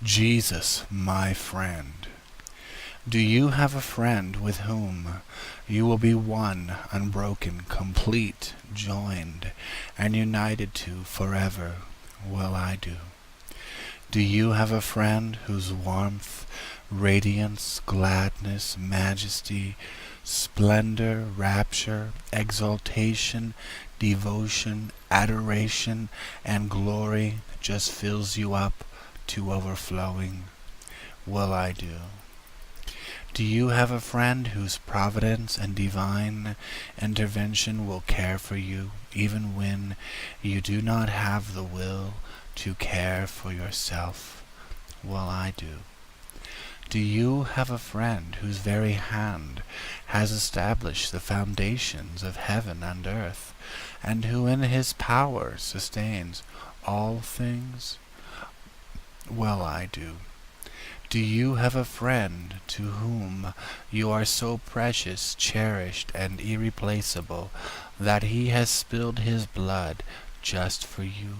Jesus, my friend. Do you have a friend with whom you will be one, unbroken, complete, joined, and united to forever? Well, I do. Do you have a friend whose warmth, radiance, gladness, majesty, splendor, rapture, exaltation, devotion, adoration, and glory just fills you up to overflowing? Well, I do. Do you have a friend whose providence and divine intervention will care for you even when you do not have the will to care for yourself? Well, I do. Do you have a friend whose very hand has established the foundations of heaven and earth, and who in his power sustains all things? Well, I do. Do you have a friend to whom you are so precious, cherished, and irreplaceable that he has spilled his blood just for you?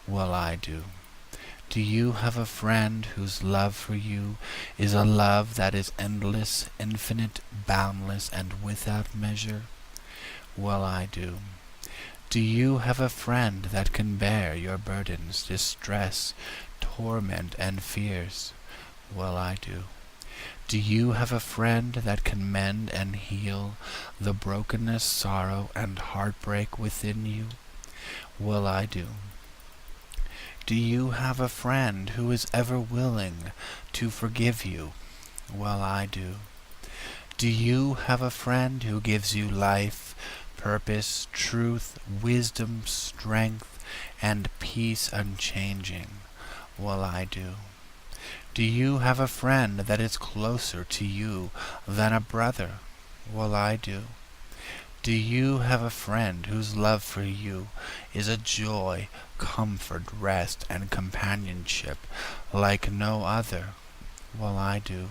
Well, I do. Do you have a friend whose love for you is a love that is endless, infinite, boundless, and without measure? Well, I do. Do you have a friend that can bear your burdens, distress, torment, and fears? Well, I do. Do you have a friend that can mend and heal the brokenness, sorrow, and heartbreak within you? Well, I do. Do you have a friend who is ever willing to forgive you? Well, I do. Do you have a friend who gives you life, purpose, truth, wisdom, strength, and peace unchanging? Well, I do. Do you have a friend that is closer to you than a brother? Well, I do. Do you have a friend whose love for you is a joy, comfort, rest, and companionship like no other? Well, I do.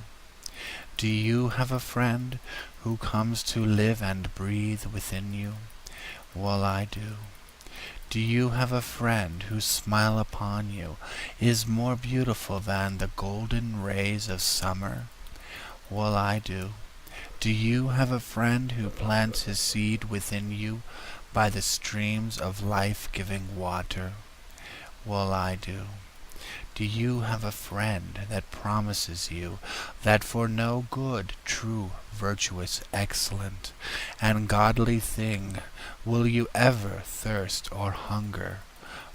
Do you have a friend who comes to live and breathe within you? Well, I do. Do you have a friend whose smile upon you is more beautiful than the golden rays of summer? Well, I do. Do you have a friend who plants his seed within you by the streams of life-giving water? Well, I do. Do you have a friend that promises you that for no good, true, virtuous, excellent, and godly thing will you ever thirst or hunger?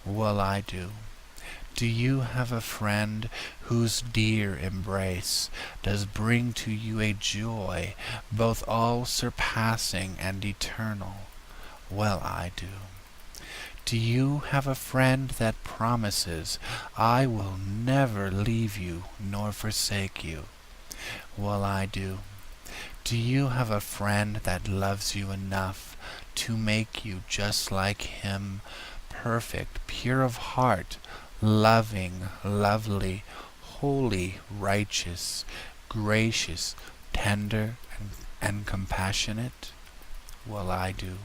Well, I do. Do you have a friend whose dear embrace does bring to you a joy both all-surpassing and eternal? Well, I do. Do you have a friend that promises, "I will never leave you nor forsake you"? Well, I do. Do you have a friend that loves you enough to make you just like him, perfect, pure of heart, loving, lovely, holy, righteous, gracious, tender, and compassionate? Well, I do.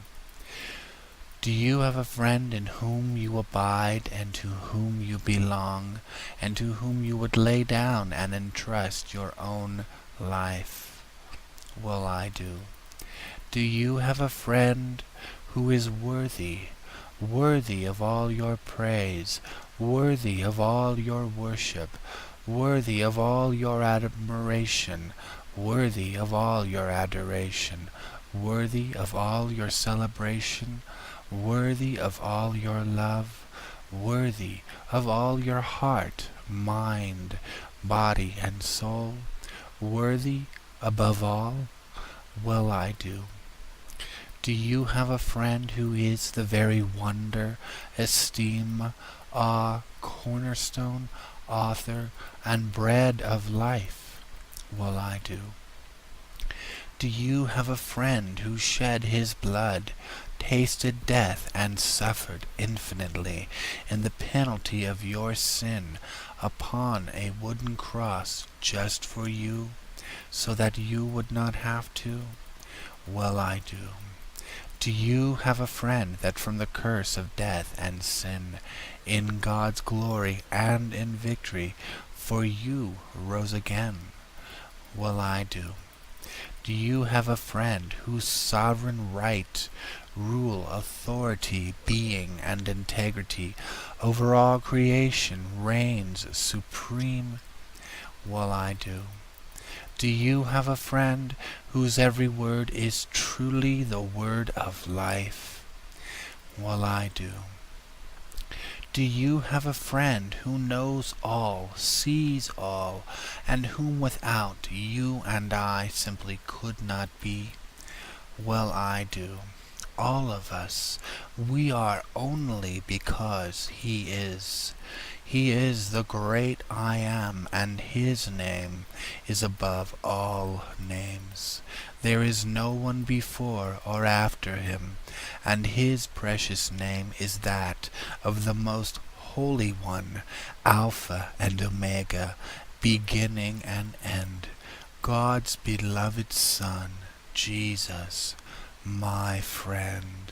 Do you have a friend in whom you abide, and to whom you belong, and to whom you would lay down and entrust your own life? Well, I do. Do you have a friend who is worthy, worthy of all your praise, worthy of all your worship, worthy of all your admiration, worthy of all your adoration, worthy of all your celebration, worthy of all your love, worthy of all your heart, mind, body, and soul, worthy above all? Well, I do. Do you have a friend who is the very wonder, esteem, awe, cornerstone, author, and bread of life? Well, I do. Do you have a friend who shed his blood, tasted death, and suffered infinitely in the penalty of your sin upon a wooden cross just for you, so that you would not have to? Well, I do. Do you have a friend that from the curse of death and sin, in God's glory and in victory, for you rose again. Well, I do. Do you have a friend whose sovereign right, rule, authority, being, and integrity over all creation reigns supreme? Well, I do. Do you have a friend whose every word is truly the word of life? Well, I do. Do you have a friend who knows all, sees all, and whom without you and I simply could not be? Well, I do. All of us, we are only because He is. He is the great I Am, and His name is above all names. There is no one before or after Him, and His precious name is that of the most Holy One, Alpha and Omega, beginning and end, God's beloved Son, Jesus, my friend.